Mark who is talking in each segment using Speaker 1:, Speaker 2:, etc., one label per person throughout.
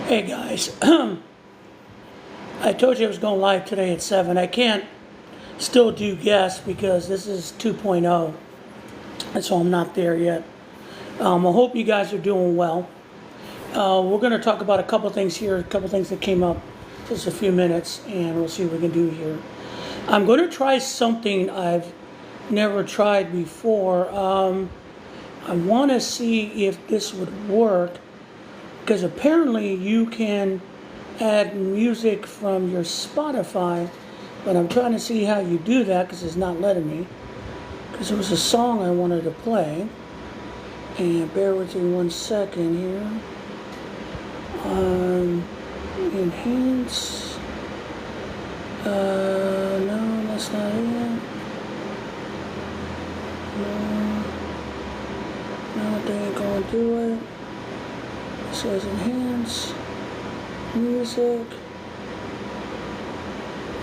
Speaker 1: Hey guys, I told you I was going live today at 7. I can't still do guests because this is 2.0, and so I'm not there yet. I hope you guys are doing well. We're going to talk about a couple things here, a couple things that came up just a few minutes, and we'll see what we can do here. I'm going to try something I've never tried before. I want to see if this would work, because apparently you can add music from your Spotify, but I'm trying to see how you do that because it's not letting me, because it was a song I wanted to play. And bear with me 1 second here. Enhance. No, that's not it. No, they ain't gonna do it. It says enhance. Music.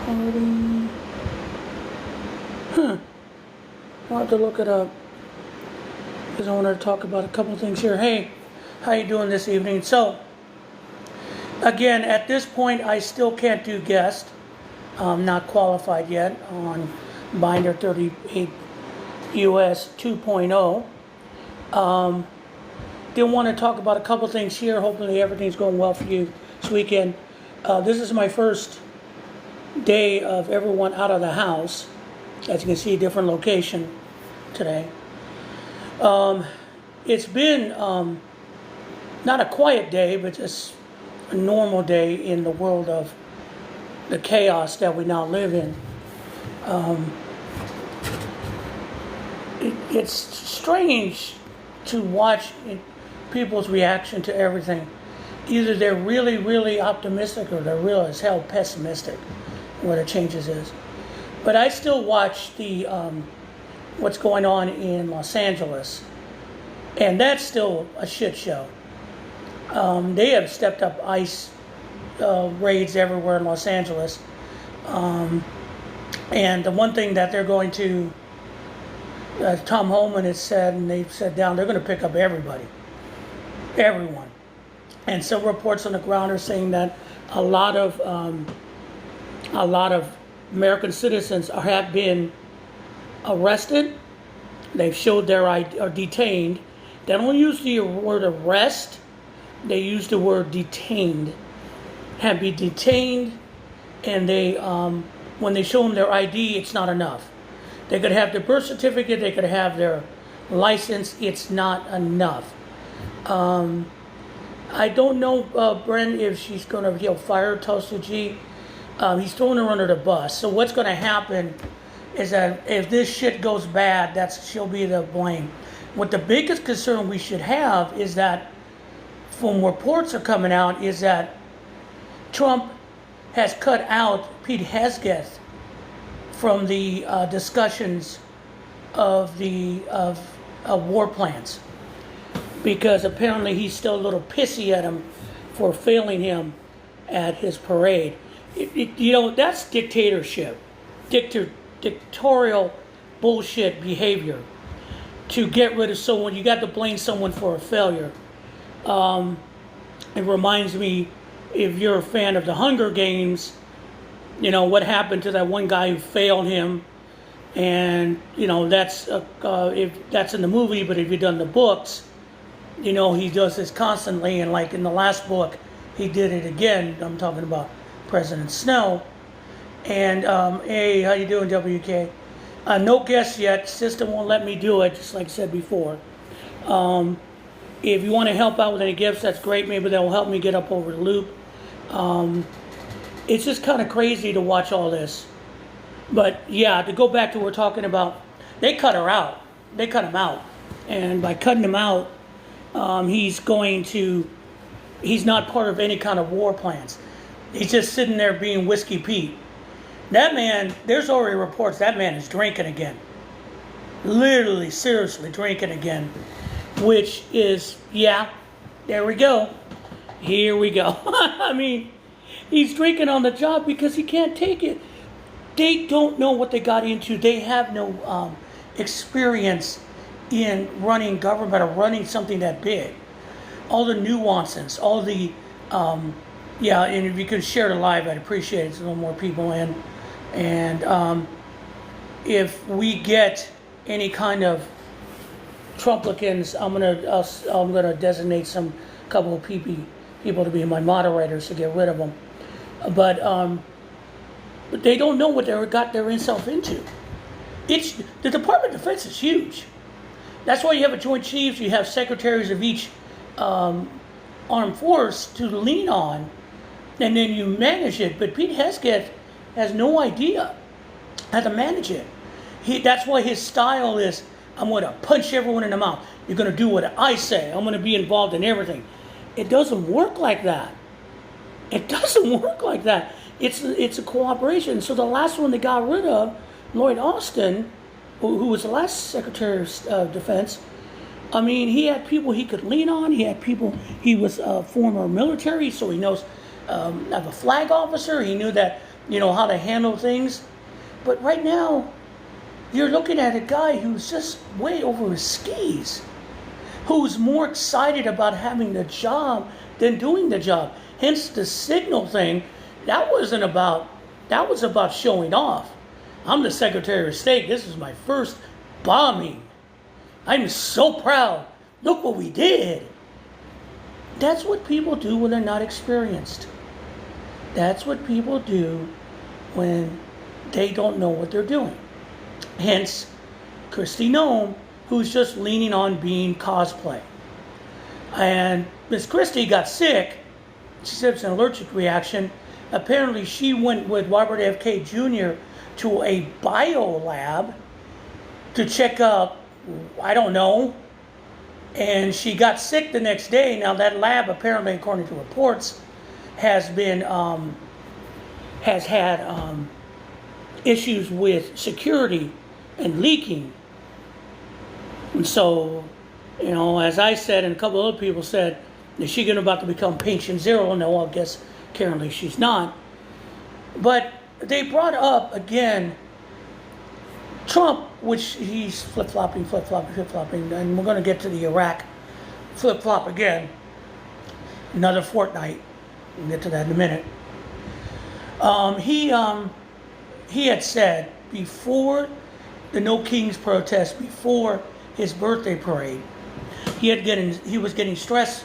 Speaker 1: Party. I'll have to look it up, because I want to talk about a couple things here. Hey, how you doing this evening? So, again, at this point, I still can't do guest. I'm not qualified yet on Binder 38 US 2.0. Did want to talk about a couple things here. Hopefully everything's going well for you this weekend. This is my first day of everyone out of the house. As you can see, different location today. It's been not a quiet day, but just a normal day in the world of the chaos that we now live in. It's strange to watch people's reaction to everything. Either they're really, really optimistic, or they're real as hell pessimistic what the changes is. But I still watch the what's going on in Los Angeles, and that's still a shit show. They have stepped up ICE raids everywhere in Los Angeles, and the one thing that they're going to, Tom Homan has said, and they've said down, they're going to pick up everybody, everyone. And some reports on the ground are saying that a lot of American citizens have been arrested. They've showed their ID, or detained. They don't use the word arrest. They use the word detained. Have been detained, and they when they show them their ID, it's not enough. They could have their birth certificate. They could have their license. It's not enough. I don't know, Bren, if she's going to fire Tulsi G. He's throwing her under the bus. So what's going to happen is that if this shit goes bad, she'll be the blame. What the biggest concern we should have is that, from reports are coming out, is that Trump has cut out Pete Hegseth from the discussions of war plans, because apparently he's still a little pissy at him for failing him at his parade. That's dictatorship, dictatorial bullshit behavior. To get rid of someone, you got to blame someone for a failure. It reminds me, if you're a fan of the Hunger Games, what happened to that one guy who failed him, and that's if that's in the movie. But if you've done the books, he does this constantly, and like in the last book, he did it again. I'm talking about President Snow. And hey, how you doing, WK? No guests yet. System won't let me do it, just like I said before. If you want to help out with any gifts, that's great. Maybe that will help me get up over the loop. It's just kind of crazy to watch all this. But yeah, to go back to what we're talking about, they cut her out. They cut him out. And by cutting him out, he's not part of any kind of war plans. He's just sitting there being Whiskey Pete. That man, there's already reports that man is drinking again. Literally, seriously drinking again. Which is, yeah, there we go. Here we go. I mean, he's drinking on the job because he can't take it. They don't know what they got into. They have no experience in running government or running something that big. All the nuances, all the Yeah, and if you could share the live, I'd appreciate it. So a little more people in. And if we get any kind of Trumplicans, I'm gonna designate some couple of people to be my moderators to get rid of them. But they don't know what they got themselves into. It's the Department of Defense is huge. That's why you have a Joint Chiefs. You have secretaries of each armed force to lean on, and then you manage it. But Pete Hegseth has no idea how to manage it. That's why his style is, I'm going to punch everyone in the mouth. You're going to do what I say. I'm going to be involved in everything. It doesn't work like that. It doesn't work like that. It's a cooperation. So the last one they got rid of, Lloyd Austin, who was the last Secretary of Defense, I mean, he had people he could lean on. He had people, he was a former military, so he knows, as a flag officer, he knew that, how to handle things. But right now, you're looking at a guy who's just way over his skis, who's more excited about having the job than doing the job. Hence the signal thing, that was about showing off. I'm the Secretary of State. This is my first bombing. I'm so proud. Look what we did. That's what people do when they're not experienced. That's what people do when they don't know what they're doing. Hence, Kristi Noem, who's just leaning on being cosplay. And Miss Kristi got sick. She said it's an allergic reaction. Apparently, she went with Robert F. K. Jr. to a bio lab to check out, I don't know, and she got sick the next day. Now that lab, apparently, according to reports, has had issues with security and leaking. And so, as I said, and a couple other people said, is she about to become patient zero? No, I guess currently she's not. But they brought up again Trump, which he's flip-flopping, and we're going to get to the Iraq flip-flop again. Another fortnight. We'll get to that in a minute. He had said before the No Kings protest, before his birthday parade, he was getting stress,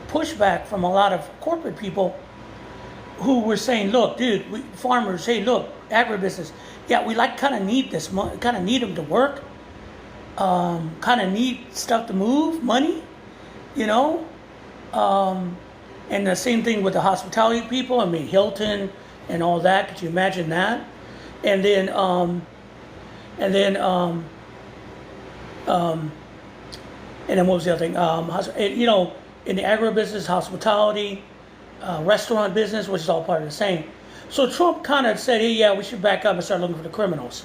Speaker 1: pushback from a lot of corporate people who were saying, look, dude, farmers, hey, look, agribusiness, yeah, we kind of need this money, kind of need them to work, kind of need stuff to move, money, and the same thing with the hospitality people. I mean, Hilton and all that. Could you imagine that? And then what was the other thing? In the agribusiness, hospitality, restaurant business, which is all part of the same. So Trump kind of said, hey, yeah, we should back up and start looking for the criminals.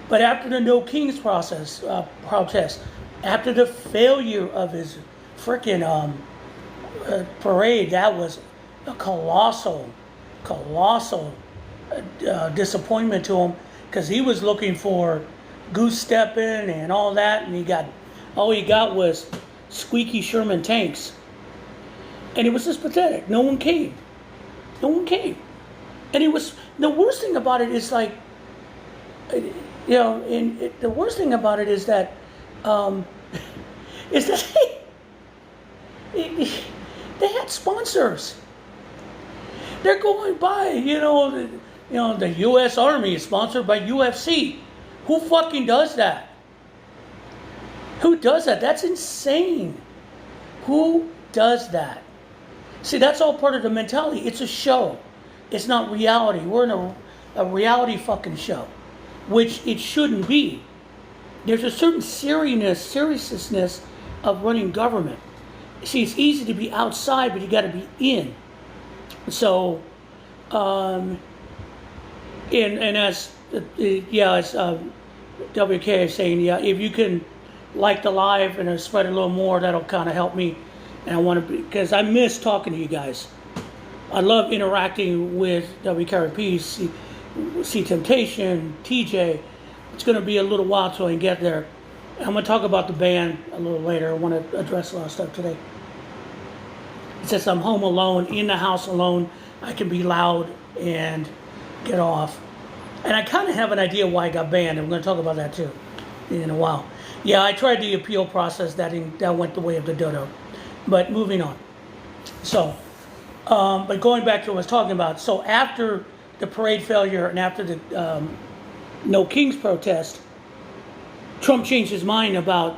Speaker 1: But after the No Kings protest, after the failure of his freaking parade, that was a colossal disappointment to him, because he was looking for goose stepping and all that, and all he got was squeaky Sherman tanks. And it was just pathetic. No one came. And it was, the worst thing about it is like, the worst thing about it is that, they had sponsors. They're going by, the U.S. Army is sponsored by UFC. Who fucking does that? Who does that? That's insane. Who does that? See, that's all part of the mentality. It's a show. It's not reality. We're in a reality fucking show, which it shouldn't be. There's a certain seriousness of running government. See, it's easy to be outside, but you got to be in. So, and as WK is saying, yeah, if you can like the live and spread it a little more, that'll kind of help me. And I want to, because I miss talking to you guys. I love interacting with WKRP, See Temptation, TJ. It's going to be a little while till I can get there. I'm going to talk about the band a little later. I want to address a lot of stuff today. Since I'm home alone, in the house alone, I can be loud and get off. And I kind of have an idea why I got banned. I'm going to talk about that too in a while. Yeah, I tried the appeal process. That went the way of the dodo. But moving on. So, but going back to what I was talking about. So after the parade failure and after the No Kings protest, Trump changed his mind about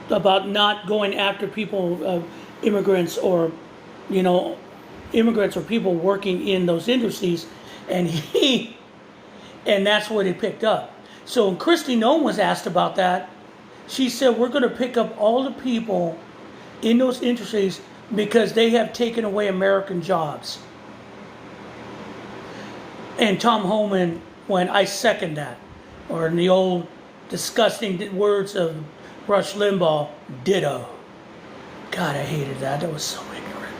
Speaker 1: about not going after people, immigrants or, immigrants or people working in those industries, and that's what it picked up. So when Kristi Noem was asked about that, she said, we're going to pick up all the people in those industries because they have taken away American jobs. And Tom Homan went, I second that. Or in the old disgusting words of Rush Limbaugh, ditto. God, I hated that. That was so ignorant.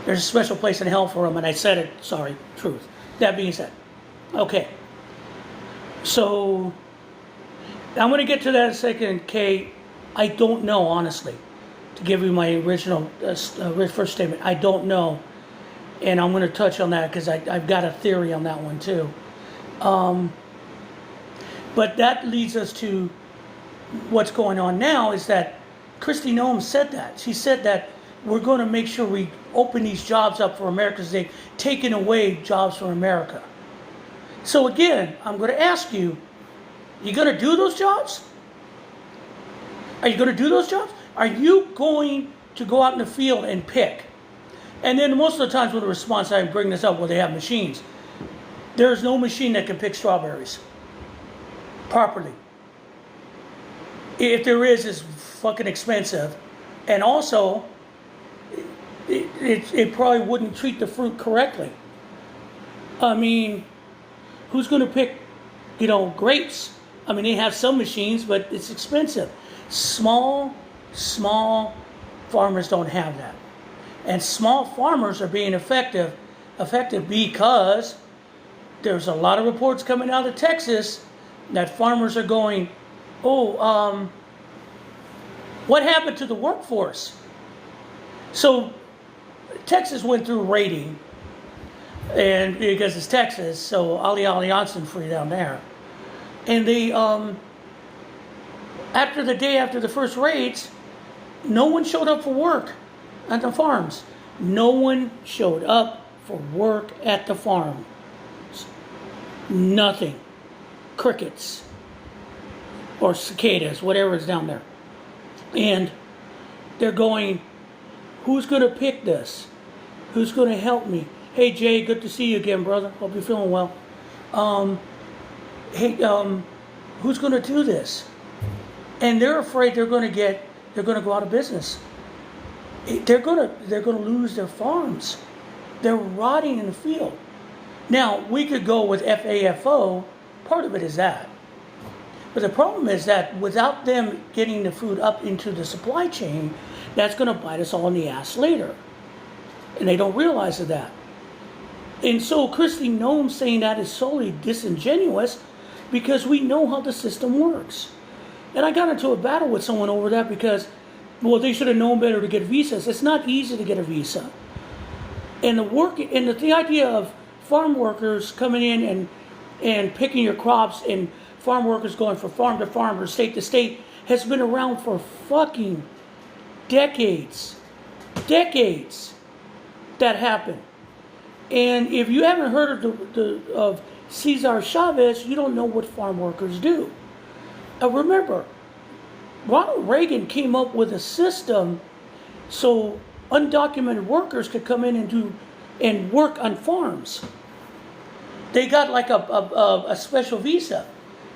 Speaker 1: There's a special place in hell for him, and I said it. Sorry, truth. That being said. Okay. So, I'm going to get to that in a second, Kay. I don't know, honestly. To give you my original first statement, I don't know. And I'm going to touch on that because I've got a theory on that one too. But that leads us to what's going on now is that Kristi Noem said that. She said that we're going to make sure we open these jobs up for America because they've taken away jobs from America. So again, I'm going to ask you, you going to do those jobs? Are you going to do those jobs? Are you going to go out in the field and pick? And then most of the times with the response, I bring this up, well, they have machines. There's no machine that can pick strawberries properly. If there is, it's fucking expensive. And also, it probably wouldn't treat the fruit correctly. I mean, who's going to pick, grapes? I mean, they have some machines, but it's expensive. Small farmers don't have that. And small farmers are being affected because there's a lot of reports coming out of Texas that farmers are going, what happened to the workforce? So Texas went through raiding, and because it's Texas, so Ali Aliansen free down there. And they, after the first raids, no one showed up for work at the farms. No one showed up for work at the farm. Nothing. Crickets. Or cicadas, whatever is down there. And they're going, who's going to pick this? Who's going to help me? Hey, Jay, good to see you again, brother. Hope you're feeling well. Who's going to do this? And they're afraid they're going to go out of business. They're going to lose their farms. They're rotting in the field. Now, we could go with FAFO. Part of it is that. But the problem is that without them getting the food up into the supply chain, that's going to bite us all in the ass later. And they don't realize that. And so Kristi Noem saying that is solely disingenuous because we know how the system works. And I got into a battle with someone over that because, well, they should have known better to get visas. It's not easy to get a visa. And the idea of farm workers coming in and picking your crops and farm workers going from farm to farm or state to state has been around for fucking decades. Decades that happened. And if you haven't heard of Cesar Chavez, you don't know what farm workers do. Remember, Ronald Reagan came up with a system so undocumented workers could come in and work on farms. They got like a special visa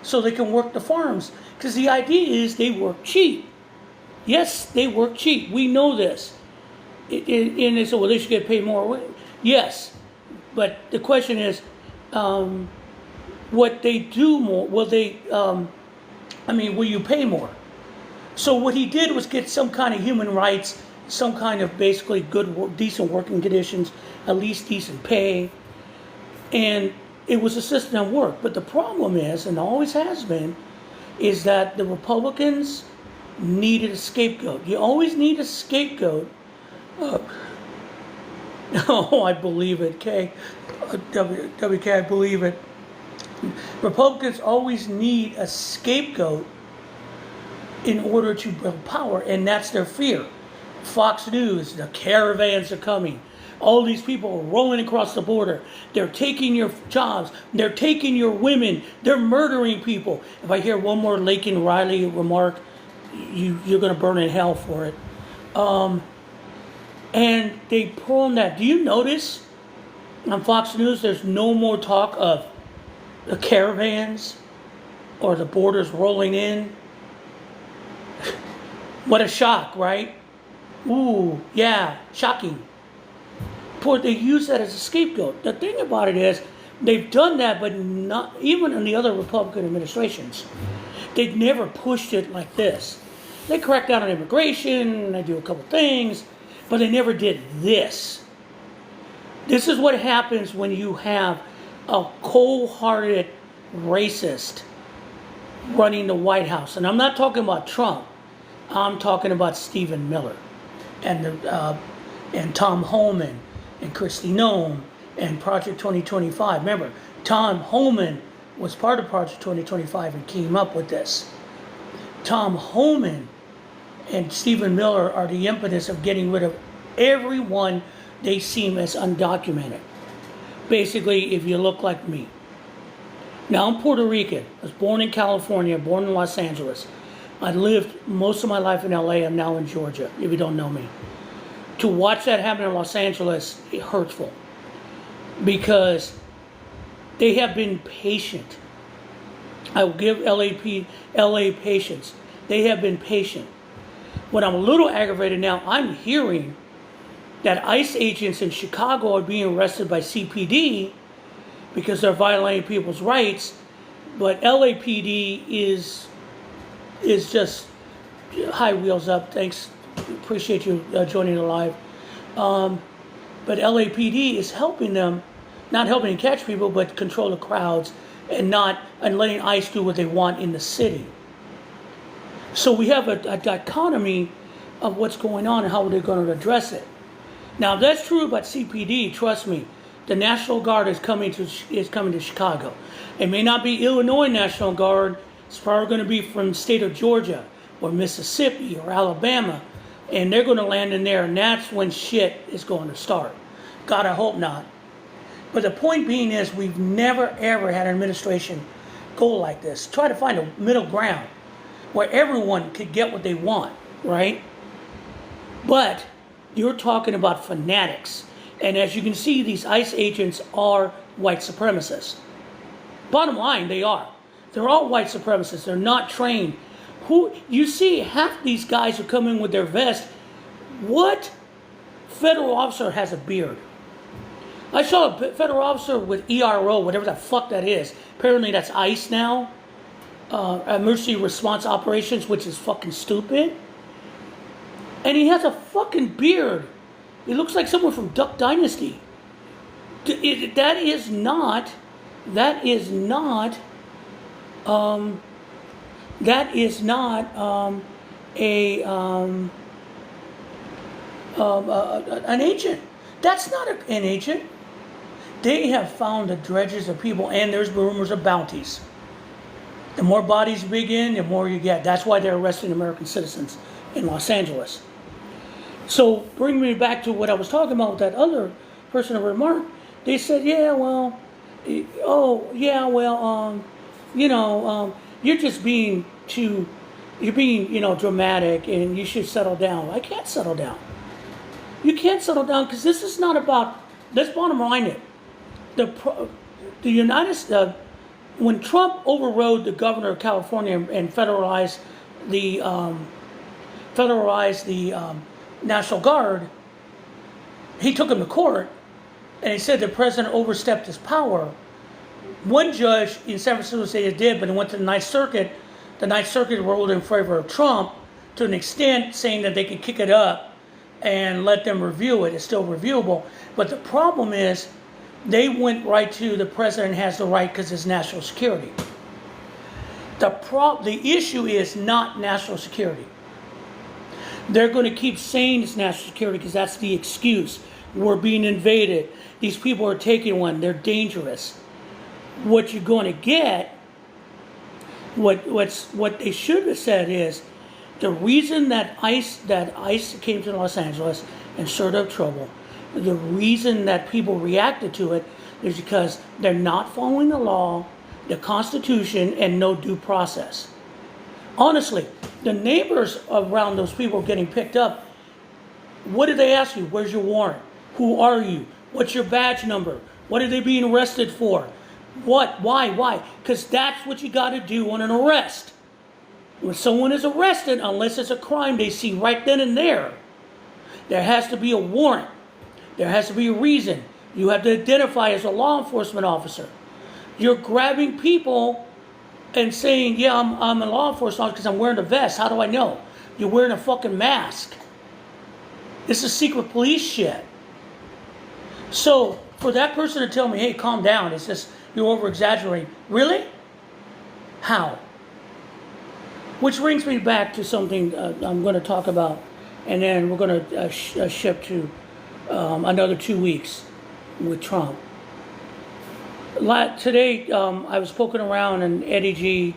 Speaker 1: so they can work the farms. Because the idea is they work cheap. Yes, they work cheap. We know this. And they said, well, they should get paid more. Yes. But the question is, what they do more, will you pay more? So what he did was get some kind of human rights, some kind of basically good, decent working conditions, at least decent pay. And it was a system that worked. But the problem is, and always has been, is that the Republicans needed a scapegoat. You always need a scapegoat. Oh, I believe it, K. WK, I believe it. Republicans always need a scapegoat in order to build power, and that's their fear. Fox News, the caravans are coming. All these people are rolling across the border. They're taking your jobs. They're taking your women. They're murdering people. If I hear one more Laken Riley remark, you're going to burn in hell for it. And they pull on that. Do you notice on Fox News there's no more talk of the caravans or the borders rolling in? What a shock, right? Ooh, yeah, shocking. They use that as a scapegoat. The thing about it is, they've done that, but not even in the other Republican administrations. They've never pushed it like this. They crack down on immigration, they do a couple things, but they never did this. This is what happens when you have a cold-hearted racist running the White House. And I'm not talking about Trump. I'm talking about Stephen Miller and Tom Homan and Kristi Noem and Project 2025. Remember, Tom Homan was part of Project 2025 and came up with this. Tom Homan and Stephen Miller are the impetus of getting rid of everyone they seem as undocumented. Basically, if you look like me. Now, I'm Puerto Rican. I was born in California, born in Los Angeles. I lived most of my life in LA. I'm now in Georgia, if you don't know me. To watch that happen in Los Angeles, it's hurtful. Because they have been patient. I will give LA patience. They have been patient. When I'm a little aggravated now, I'm hearing that ICE agents in Chicago are being arrested by CPD because they're violating people's rights, but LAPD is just high wheels up. Thanks, appreciate you joining the live. But LAPD is helping them, not helping to catch people, but control the crowds and letting ICE do what they want in the city. So we have a dichotomy of what's going on and how they're going to address it. Now, if that's true about CPD, trust me, the National Guard is coming to Chicago. It may not be Illinois National Guard. It's probably going to be from the state of Georgia or Mississippi or Alabama. And they're going to land in there, and that's when shit is going to start. God, I hope not. But the point being is, we've never, ever had an administration go like this. Try to find a middle ground where everyone could get what they want, right? But you're talking about fanatics. And as you can see, these ICE agents are white supremacists. Bottom line, they are. They're all white supremacists. They're not trained. You see half these guys who come in with their vest. What federal officer has a beard? I saw a federal officer with ERO, whatever the fuck that is. Apparently that's ICE now. Emergency Response Operations, which is fucking stupid. And he has a fucking beard. He looks like someone from Duck Dynasty. That is not an agent. That's not an agent. They have found the dredges of people, and there's rumors of bounties. The more bodies you begin, the more you get. That's why they're arresting American citizens in Los Angeles. So bring me back to what I was talking about with that other person who remarked. They said, you're just being dramatic, and you should settle down. I can't settle down. You can't settle down because this is not about. Let's bottom line it. When Trump overrode the governor of California and federalized the National Guard, he took him to court, and he said the president overstepped his power. One judge in San Francisco said it did, but it went to the Ninth Circuit. The Ninth Circuit ruled in favor of Trump to an extent, saying that they could kick it up and let them review it. It's still reviewable. But the problem is, they went right to the president has the right because it's national security. The issue is not national security. They're going to keep saying it's national security because that's the excuse. We're being invaded. These people are taking one. They're dangerous. What you're going to get, what they should have said is, the reason that ICE came to Los Angeles and stirred up trouble, the reason that people reacted to it is because they're not following the law, the Constitution, and no due process. Honestly, the neighbors around those people getting picked up, what did they ask you? Where's your warrant? Who are you? What's your badge number? What are they being arrested for? What? Why? Because that's what you got to do on an arrest. When someone is arrested, unless it's a crime they see right then and there has to be a warrant. There has to be a reason. You have to identify as a law enforcement officer. You're grabbing people and saying, yeah, I'm a law enforcement officer because I'm wearing a vest. How do I know? You're wearing a fucking mask. This is secret police shit. So for that person to tell me, hey, calm down, it's just you're over-exaggerating. Really? How? Which brings me back to something I'm going to talk about, and then we're going to shift to another 2 weeks with Trump. Today, I was poking around, and Eddie G.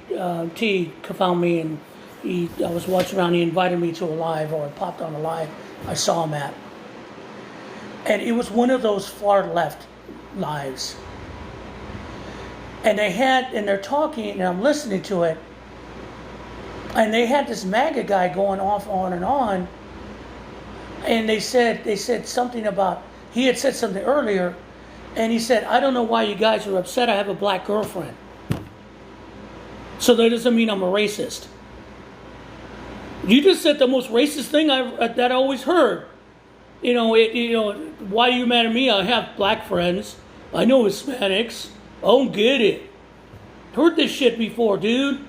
Speaker 1: T. found me, and I was watching around. He invited me to a live, or I popped on a live. I saw him at, and it was one of those far left lives. And they're talking, and I'm listening to it. And they had this MAGA guy going off on and on. And they said something about, he had said something earlier, and he said, I don't know why you guys are upset. I have a black girlfriend. So that doesn't mean I'm a racist. You just said the most racist thing that I always heard. Why are you mad at me? I have black friends. I know Hispanics. I don't get it. Heard this shit before, dude.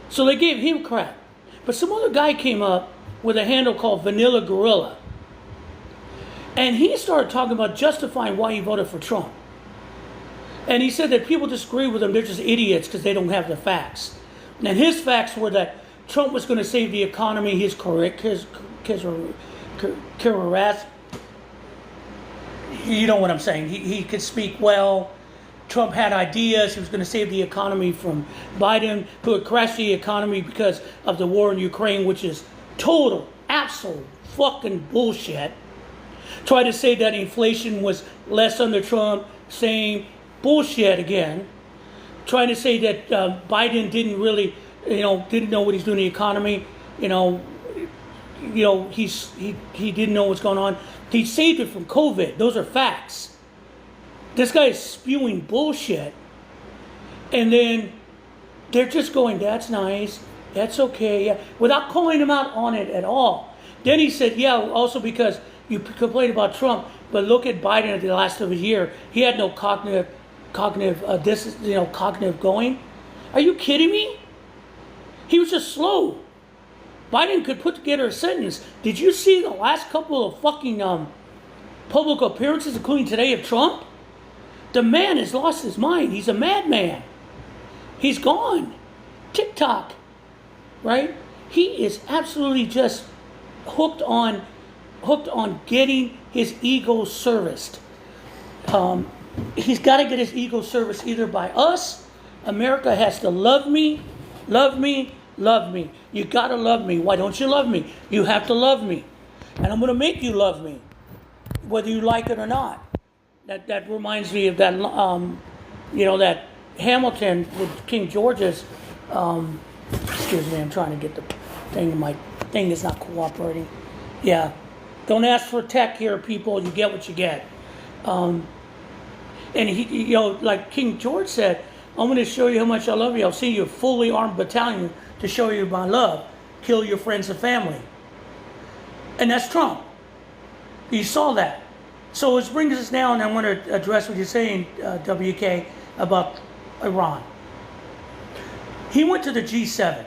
Speaker 1: So they gave him crap. But some other guy came up with a handle called Vanilla Gorilla. And he started talking about justifying why he voted for Trump. And he said that people disagree with him, they're just idiots because they don't have the facts. And his facts were that Trump was going to save the economy, his you know what I'm saying. He could speak well. Trump had ideas. He was going to save the economy from Biden, who would crash the economy because of the war in Ukraine, which is total, absolute fucking bullshit. Tried to say that inflation was less under Trump, same bullshit again. Trying to say that Biden didn't really, didn't know what he's doing in the economy. He didn't know what's going on. He saved it from COVID. Those are facts. This guy is spewing bullshit. And then they're just going, that's nice, that's okay, yeah, without calling him out on it at all. Then he said, yeah, also because you complain about Trump, but look at Biden at the last of his year. He had no cognitive going. Are you kidding me? He was just slow. Biden could put together a sentence. Did you see the last couple of fucking public appearances, including today, of Trump? The man has lost his mind. He's a madman. He's gone. TikTok, right? He is absolutely just hooked on getting his ego serviced. He's got to get his ego serviced either by us. America has to love me, love me, love me. You got to love me. Why don't you love me? You have to love me. And I'm going to make you love me, whether you like it or not. That reminds me of that, that Hamilton with King George's, excuse me, I'm trying to get the thing, my thing is not cooperating. Yeah, don't ask for tech here, people, you get what you get. And he, like King George said, I'm going to show you how much I love you. I'll send you a fully armed battalion to show you my love. Kill your friends and family. And that's Trump. You saw that. So it brings us now, and I want to address what you're saying, WK, about Iran. He went to the G7.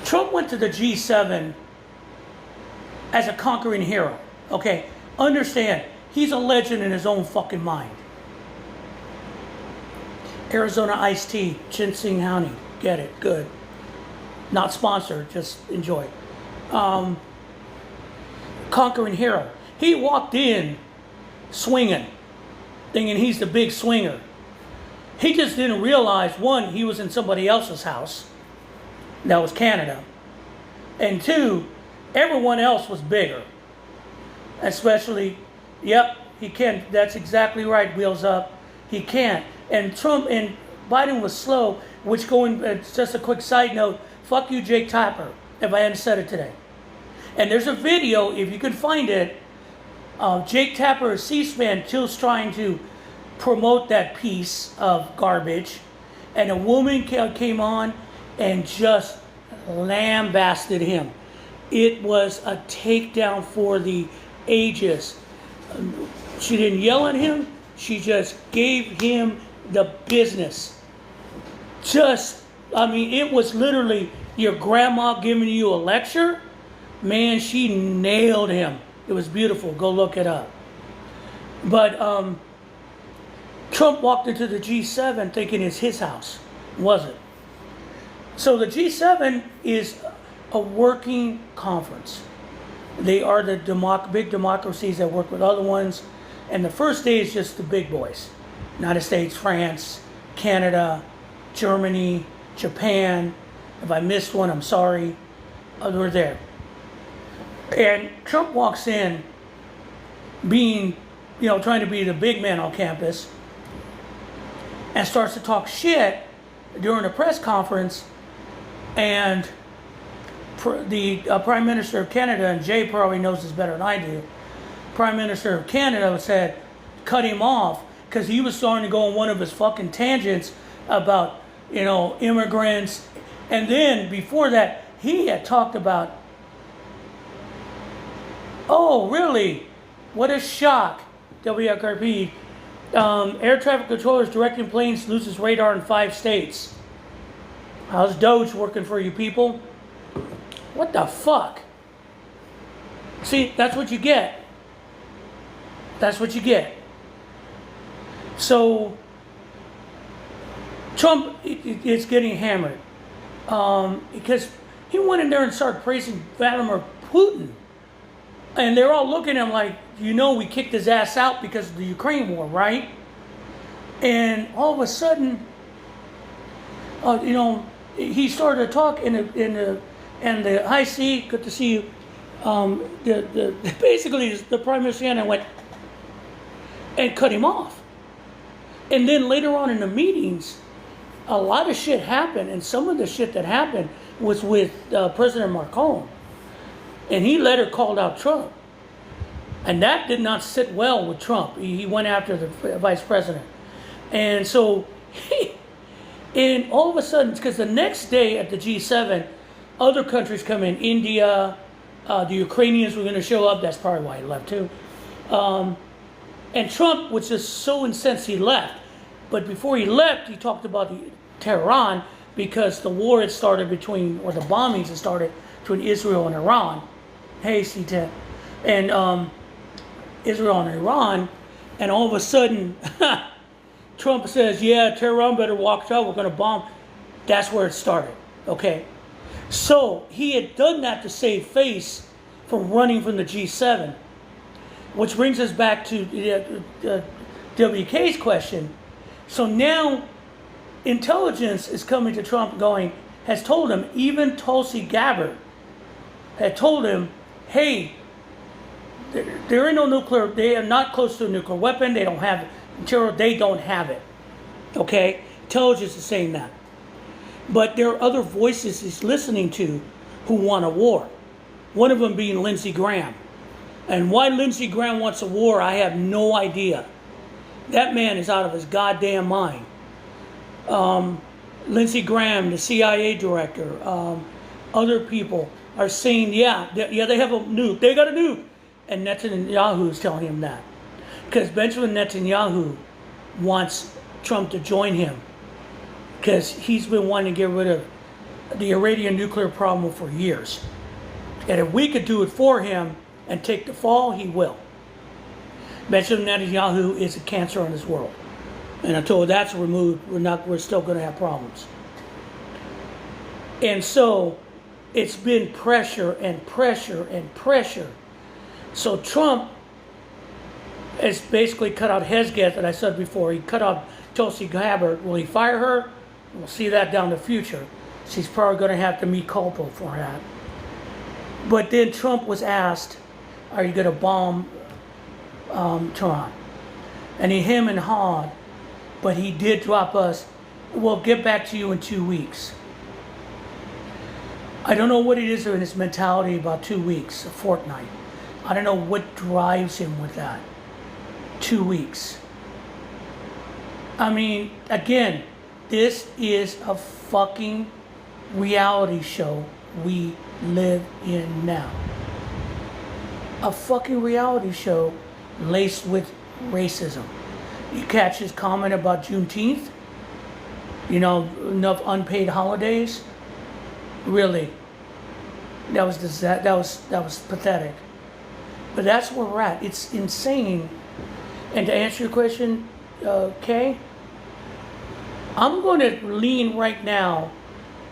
Speaker 1: Trump went to the G7 as a conquering hero. Okay, understand, he's a legend in his own fucking mind. Arizona Iced Tea, Ginseng Honey. Get it. Good. Not sponsored, just enjoy. Conquering Hero. He walked in swinging, thinking he's the big swinger. He just didn't realize, one, he was in somebody else's house. That was Canada. And two, everyone else was bigger. Especially, yep, he can't. That's exactly right, Wheels Up. He can't. And Trump and Biden was slow, which just a quick side note, fuck you, Jake Tapper, if I hadn't said it today. And there's a video, if you can find it, Jake Tapper of C-SPAN still trying to promote that piece of garbage. And a woman came on and just lambasted him. It was a takedown for the ages. She didn't yell at him. She just gave him the business. It was literally your grandma giving you a lecture. Man, she nailed him. It was beautiful. Go look it up. But Trump walked into the G7 thinking it's his house. It wasn't. So the G7 is a working conference. They are the big democracies that work with other ones. And the first day is just the big boys. United States, France, Canada, Germany, Japan. If I missed one, I'm sorry. We're there. And Trump walks in being, trying to be the big man on campus and starts to talk shit during a press conference. And the Prime Minister of Canada, and Jay probably knows this better than I do, Prime Minister of Canada said, cut him off, because he was starting to go on one of his fucking tangents about, immigrants. And then before that, he had talked about, oh, really? What a shock. WXRP. Air traffic controllers directing planes loses radar in 5 states. How's Doge working for you people? What the fuck? See, that's what you get. That's what you get. So, Trump is getting hammered. Because he went in there and started praising Vladimir Putin. And they're all looking at him like, we kicked his ass out because of the Ukraine war, right? And all of a sudden, he started to talk in the high C. Good to see you. Basically, the Prime Minister went and cut him off. And then later on in the meetings, a lot of shit happened, and some of the shit that happened was with President Macron. And he later called out Trump. And that did not sit well with Trump. He went after the vice president. And so, and all of a sudden, because the next day at the G7, other countries come in. India, the Ukrainians were going to show up. That's probably why he left too. And Trump was just so incensed he left. But before he left, he talked about Tehran, because the war had started the bombings had started between Israel and Iran. Hey, C10. And Israel and Iran. And all of a sudden, Trump says, yeah, Tehran better watch out, we're going to bomb. That's where it started. Okay? So he had done that to save face from running from the G7. Which brings us back to WK's question. So now intelligence is coming to Trump has told him, even Tulsi Gabbard had told him, hey, there ain't no nuclear, they are not close to a nuclear weapon, they don't have material, they don't have it. Okay? Intelligence is saying that. But there are other voices he's listening to who want a war. One of them being Lindsey Graham. And why Lindsey Graham wants a war, I have no idea. That man is out of his goddamn mind. Lindsey Graham, the CIA director, other people are saying, yeah, they have a nuke. They got a nuke. And Netanyahu is telling him that. Because Benjamin Netanyahu wants Trump to join him. Because he's been wanting to get rid of the Iranian nuclear problem for years. And if we could do it for him and take the fall, he will. Benjamin Netanyahu is a cancer on this world. And until that's removed, we're still going to have problems. And so it's been pressure and pressure and pressure. So Trump has basically cut out Hesketh that I said before. He cut out Tulsi Gabbard. Will he fire her? We'll see that down the future. She's probably going to have to meet culpa for that. But then Trump was asked, are you going to bomb Tehran? And he him and hawed, but he did drop us, we'll get back to you in 2 weeks. I don't know what it is in his mentality about 2 weeks, a fortnight. I don't know what drives him with that. 2 weeks. I mean, again, this is a fucking reality show we live in now. A fucking reality show laced with racism. You catch his comment about Juneteenth? You know, enough unpaid holidays? Really? That was pathetic. But that's where we're at. It's insane. And to answer your question, Kay, I'm going to lean right now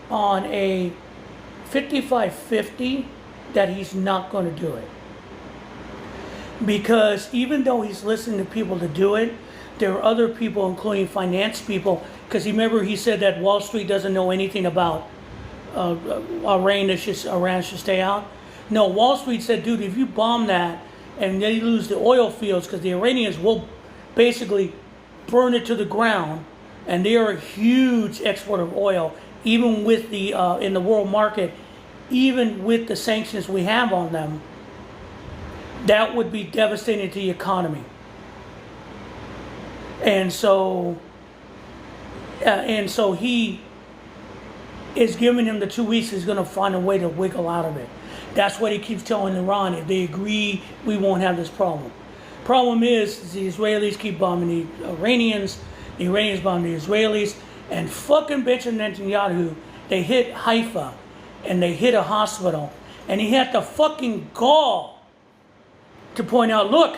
Speaker 1: on a 55-50 that he's not going to do it. Because even though he's listening to people to do it, there are other people, including finance people, because remember he said that Wall Street doesn't know anything about Iran should stay out. No, Wall Street said, dude, if you bomb that and they lose the oil fields, because the Iranians will basically burn it to the ground, and they are a huge exporter of oil, even with the in the world market, even with the sanctions we have on them, that would be devastating to the economy. And so he is giving him the 2 weeks. He's going to find a way to wiggle out of it. That's what he keeps telling Iran. If they agree, we won't have this problem. Problem is the Israelis keep bombing the Iranians bomb the Israelis, and fucking Benjamin Netanyahu, they hit Haifa, and they hit a hospital, and he had the fucking gall to point out, look,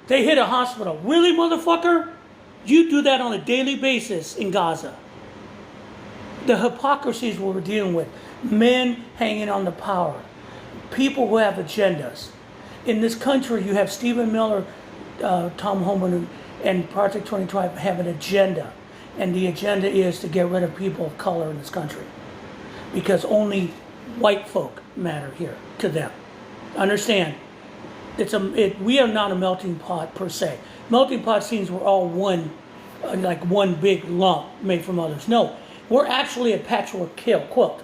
Speaker 1: they hit a hospital. Really, motherfucker? You do that on a daily basis in Gaza. The hypocrisies we're dealing with. Men hanging on the power. People who have agendas. In this country, you have Stephen Miller, Tom Homan, and Project 2020 have an agenda. And the agenda is to get rid of people of color in this country. Because white folk matter here to them. Understand? We are not a melting pot per se. Melting pot seems we're all one, like one big lump made from others. No, we're actually a patchwork quilt.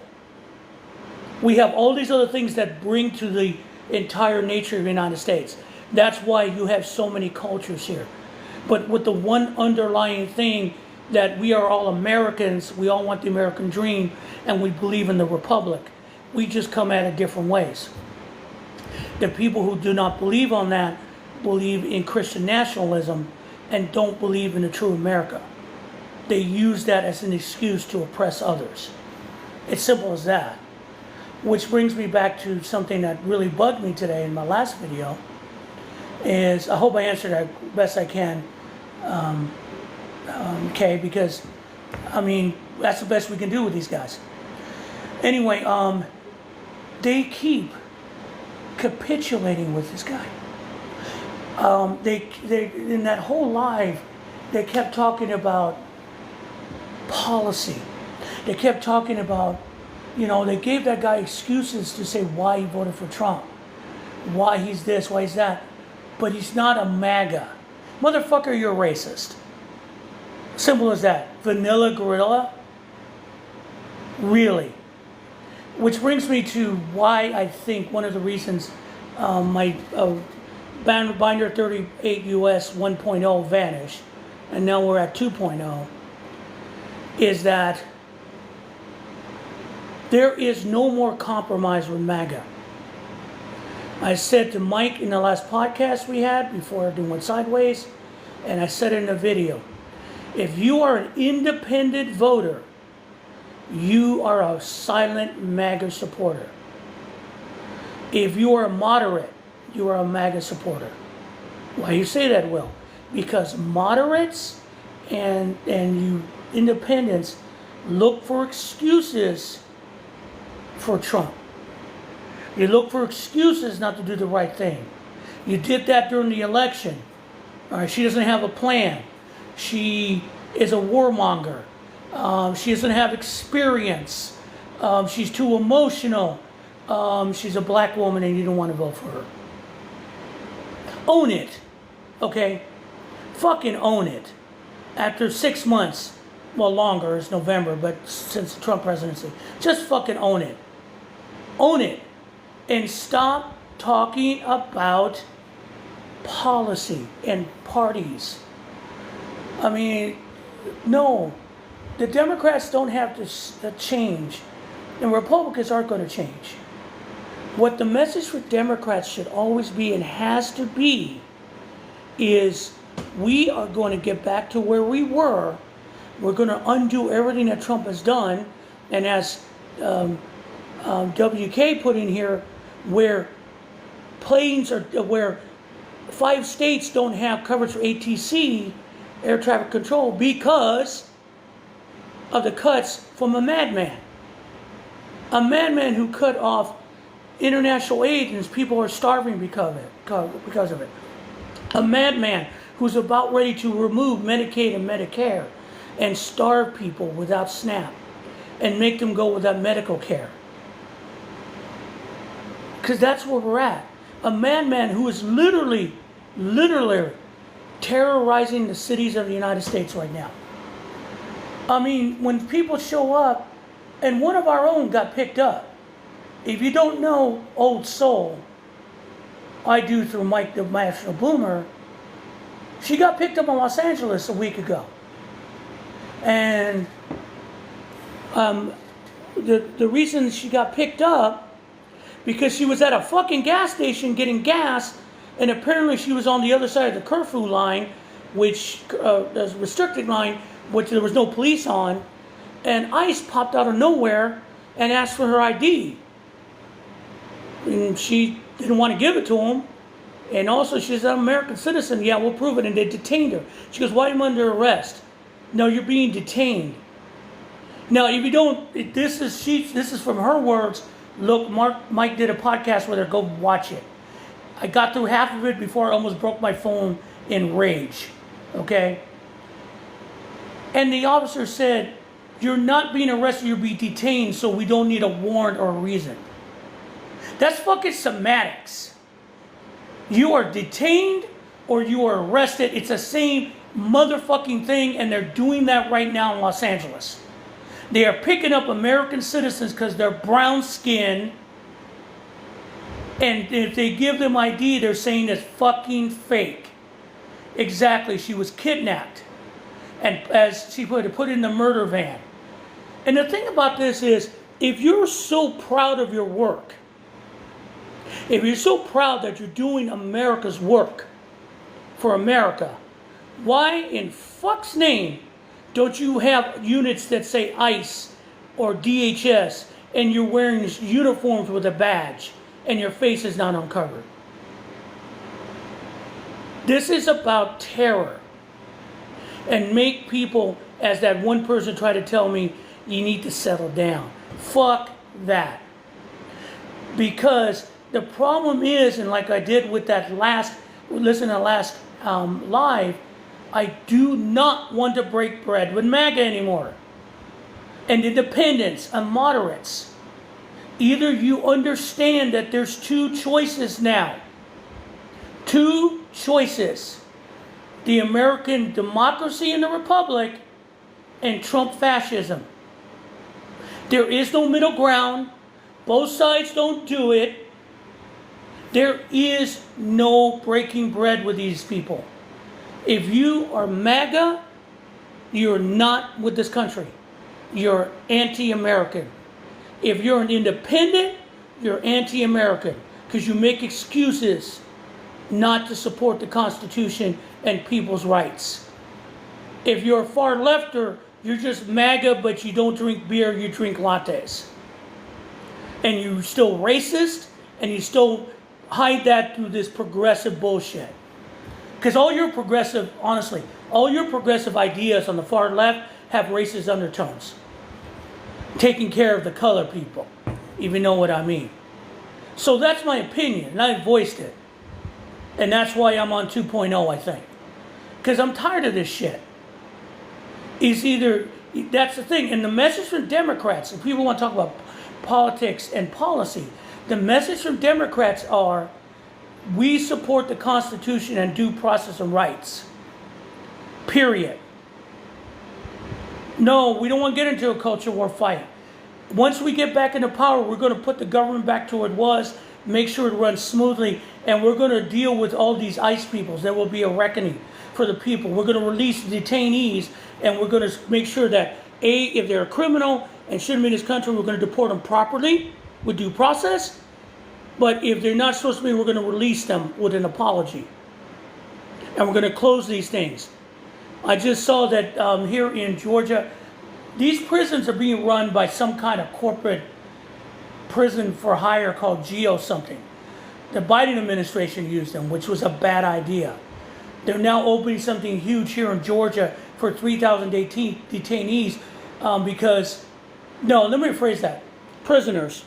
Speaker 1: We have all these other things that bring to the entire nature of the United States. That's why you have so many cultures here. But with the one underlying thing that we are all Americans, we all want the American dream, and we believe in the Republic. We just come at it different ways. The people who do not believe on that believe in Christian nationalism and don't believe in a true America. They use that as an excuse to oppress others. It's simple as that. Which brings me back to something that really bugged me today in my last video. I hope I answered that best I can, Kay, because, I mean, that's the best we can do with these guys. Anyway, they keep capitulating with this guy. They in that whole live, they kept talking about policy. They kept talking about, they gave that guy excuses to say why he voted for Trump, why he's this, why he's that, but he's not a MAGA. Motherfucker, you're racist. Simple as that. Vanilla gorilla? Really? Which brings me to why I think one of the reasons my Binder 38 US 1.0 vanished, and now we're at 2.0, is that there is no more compromise with MAGA. I said to Mike in the last podcast we had before everything went sideways, and I said it in a video, if you are an independent voter, you are a silent MAGA supporter. If you are a moderate, you are a MAGA supporter. Why you say that, Will? Because moderates and you independents look for excuses for Trump. You look for excuses not to do the right thing. You did that during the election. All right, she doesn't have a plan. She is a warmonger. She doesn't have experience. She's too emotional. She's a black woman and you don't want to vote for her. Own it. Okay? Fucking own it. After 6 months, well, longer, it's November, but since the Trump presidency, just fucking own it. Own it. And stop talking about policy and parties. I mean, no. The Democrats don't have to change, and Republicans aren't going to change. What the message for Democrats should always be and has to be is we are going to get back to where we were. We're going to undo everything that Trump has done. And as WK put in here, where where 5 states don't have coverage for ATC, air traffic control, because of the cuts from a madman. A madman who cut off international aid and people are starving because of it. A madman who's about ready to remove Medicaid and Medicare and starve people without SNAP and make them go without medical care. Because that's where we're at. A madman who is literally terrorizing the cities of the United States right now. I mean, when people show up, and one of our own got picked up. If you don't know Old Soul, I do through Mike the National Boomer, she got picked up in Los Angeles a week ago. And the reason she got picked up, because she was at a fucking gas station getting gas, and apparently she was on the other side of the curfew line, which is a restricted line, which there was no police on, and ICE popped out of nowhere and asked for her ID. And she didn't want to give it to him. And also she's an American citizen. Yeah, we'll prove it. And they detained her. She goes, why am I under arrest? No, you're being detained. Now, if you don't, this is from her words. Look, Mike did a podcast with her. Go watch it. I got through half of it before I almost broke my phone in rage. Okay? And the officer said, you're not being arrested, you're being detained, so we don't need a warrant or a reason. That's fucking semantics. You are detained or you are arrested. It's the same motherfucking thing, and they're doing that right now in Los Angeles. They are picking up American citizens because they're brown skinned, and if they give them ID, they're saying it's fucking fake. Exactly, she was kidnapped, and as she put it in the murder van. And the thing about this is, if you're so proud of your work, if you're so proud that you're doing America's work for America, why in fuck's name don't you have units that say ICE or DHS and you're wearing uniforms with a badge and your face is not uncovered? This is about terror. And make people, as that one person tried to tell me, you need to settle down. Fuck that. Because the problem is, and like I did with that last live, I do not want to break bread with MAGA anymore. And independents and moderates. Either you understand that there's 2 choices now. 2 choices. The American democracy and the republic, and Trump fascism. There is no middle ground. Both sides don't do it. There is no breaking bread with these people. If you are MAGA, you're not with this country. You're anti-American. If you're an independent, you're anti-American. Because you make excuses not to support the Constitution and people's rights. If you're a far lefter, you're just MAGA, but you don't drink beer, you drink lattes. And you're still racist, and you still hide that through this progressive bullshit. Because all your progressive ideas on the far left have racist undertones. Taking care of the colored people. if you know what I mean. So that's my opinion, and I voiced it. And that's why I'm on 2.0, I think. Because I'm tired of this shit. That's the thing. And the message from Democrats, if people want to talk about politics and policy, the message from Democrats are, we support the Constitution and due process and rights. Period. No, we don't want to get into a culture war fight. Once we get back into power, we're going to put the government back to where it was, make sure it runs smoothly, and we're going to deal with all these ICE peoples. There will be a reckoning for the people. We're going to release detainees, and we're going to make sure that, A, if they're a criminal and shouldn't be in this country, we're going to deport them properly with due process. But if they're not supposed to be, we're going to release them with an apology. And we're going to close these things. I just saw that here in Georgia, these prisons are being run by some kind of corporate prison for hire called Geo something. The Biden administration used them, which was a bad idea. They're now opening something huge here in Georgia for 3,000 detainees because, no, let me rephrase that, prisoners.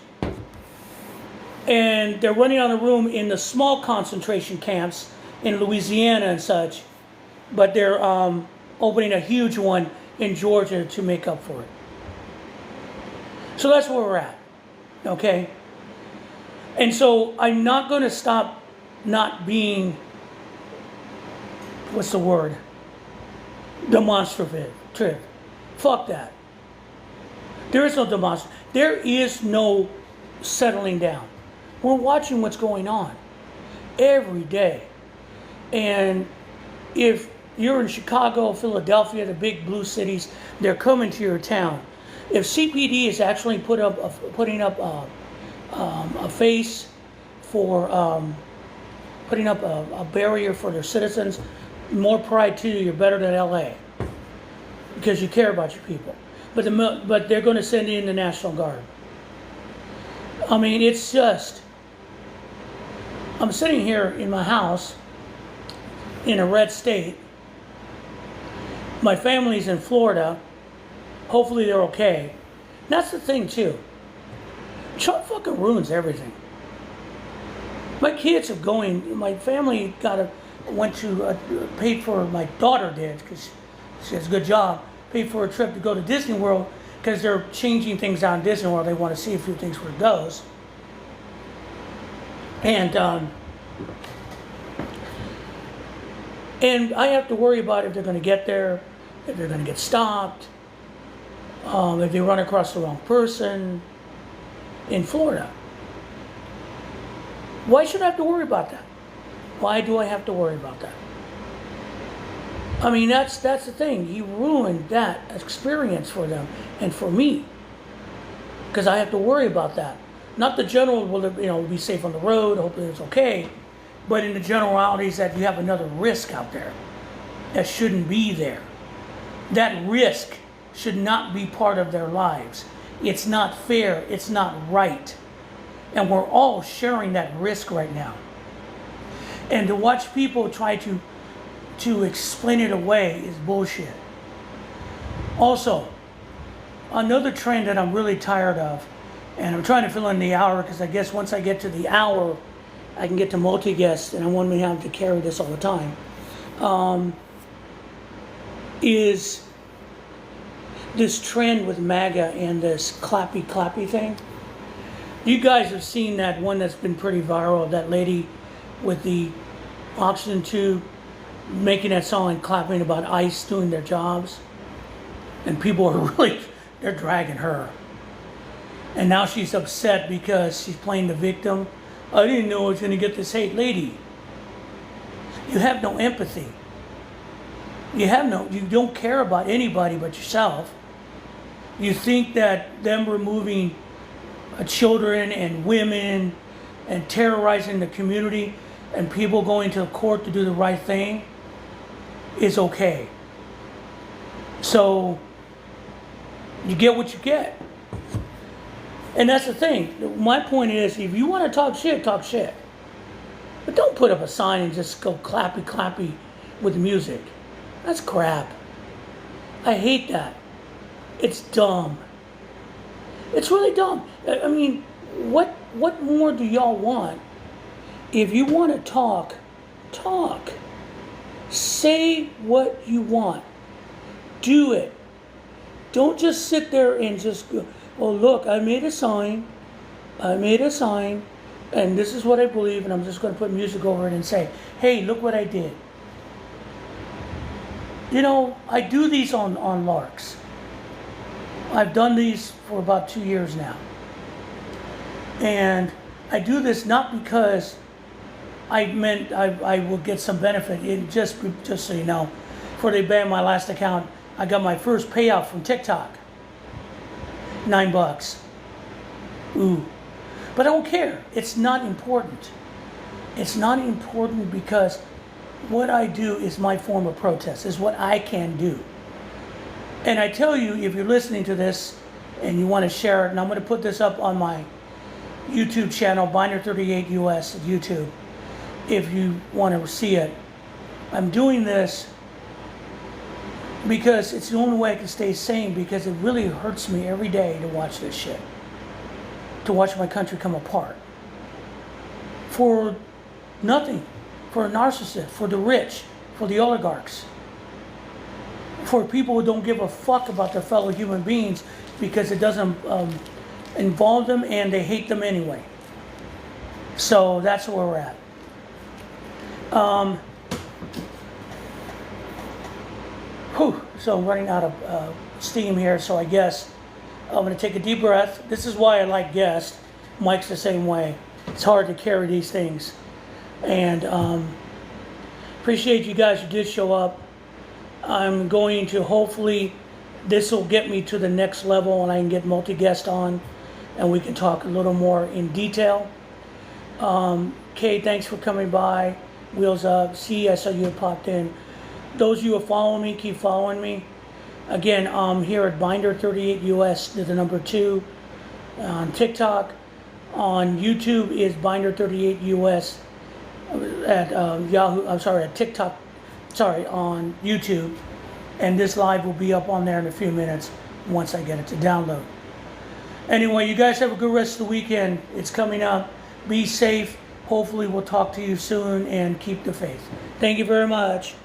Speaker 1: And they're running out of room in the small concentration camps in Louisiana and such, but they're opening a huge one in Georgia to make up for it. So that's where we're at, okay? And so I'm not going to stop not being, what's the word? Demonstrative. Fuck that. There is no demonstrative. There is no settling down. We're watching what's going on every day. And if you're in Chicago, Philadelphia, the big blue cities, they're coming to your town. If CPD is actually putting up a face for putting up a barrier for their citizens, more pride to you. You're better than LA because you care about your people. But they're going to send in the National Guard. I mean, it's just, I'm sitting here in my house in a red state. My family's in Florida. Hopefully they're okay. And that's the thing too. Trump fucking ruins everything. My kids are going, my family paid for, my daughter did, because she has a good job, paid for a trip to go to Disney World, because they're changing things down in Disney World. They want to see a few things where it goes. And I have to worry about if they're going to get there, if they're going to get stopped, if they run across the wrong person in Florida. Why should I have to worry about that? Why do I have to worry about that? I mean, that's the thing. He ruined that experience for them and for me, because I have to worry about that. Not the general will be safe on the road. Hopefully it's okay, but in the generalities that you have another risk out there that shouldn't be there. That risk should not be part of their lives. It's not fair. It's not right, and we're all sharing that risk right now. And to watch people try to explain it away is bullshit. Also, another trend that I'm really tired of, and I'm trying to fill in the hour because I guess once I get to the hour, I can get to multi-guests, and I won't have to carry this all the time, is this trend with MAGA and this clappy thing. You guys have seen that one that's been pretty viral, that lady with the oxygen tube making that song and clapping about ICE doing their jobs. And people are they're dragging her. And now she's upset because she's playing the victim. I didn't know I was going to get this hate. Lady, you have no empathy. You don't care about anybody but yourself. You think that them removing children and women and terrorizing the community and people going to court to do the right thing is okay. So you get what you get. And that's the thing. My point is, if you want to talk shit, talk shit. But don't put up a sign and just go clappy with music. That's crap. I hate that. It's dumb. It's really dumb. I mean, What more do y'all want? If you want to talk, talk. Say what you want. Do it. Don't just sit there and just go, oh, look, I made a sign. I made a sign. And this is what I believe. And I'm just going to put music over it and say, hey, look what I did. You know, I do these on larks. I've done these for about 2 years now. And I do this not because I meant I will get some benefit. Just so you know, before they banned my last account, I got my first payout from TikTok. $9. Ooh. But I don't care. It's not important. It's not important because what I do is my form of protest, is what I can do. And I tell you, if you're listening to this and you want to share it, and I'm going to put this up on my YouTube channel, Binder38US at YouTube, if you want to see it. I'm doing this because it's the only way I can stay sane, because it really hurts me every day to watch this shit. To watch my country come apart. For nothing. For a narcissist. For the rich. For the oligarchs. For people who don't give a fuck about their fellow human beings because it doesn't involve them, and they hate them anyway. So that's where we're at. So I'm running out of steam here, so I guess I'm going to take a deep breath. This is why I like guests. Mike's the same way. It's hard to carry these things. And appreciate you guys who did show up. I'm going to, hopefully, this will get me to the next level and I can get multi-guest on and we can talk a little more in detail. Kay, thanks for coming by. Wheels Up. See, I saw you had popped in. Those of you who follow me, keep following me. Again, here at Binder38US, the number 2 on TikTok. On YouTube is Binder38US at Yahoo. I'm sorry, at TikTok. Sorry, on YouTube. And this live will be up on there in a few minutes once I get it to download. Anyway, you guys have a good rest of the weekend. It's coming up. Be safe. Hopefully we'll talk to you soon and keep the faith. Thank you very much.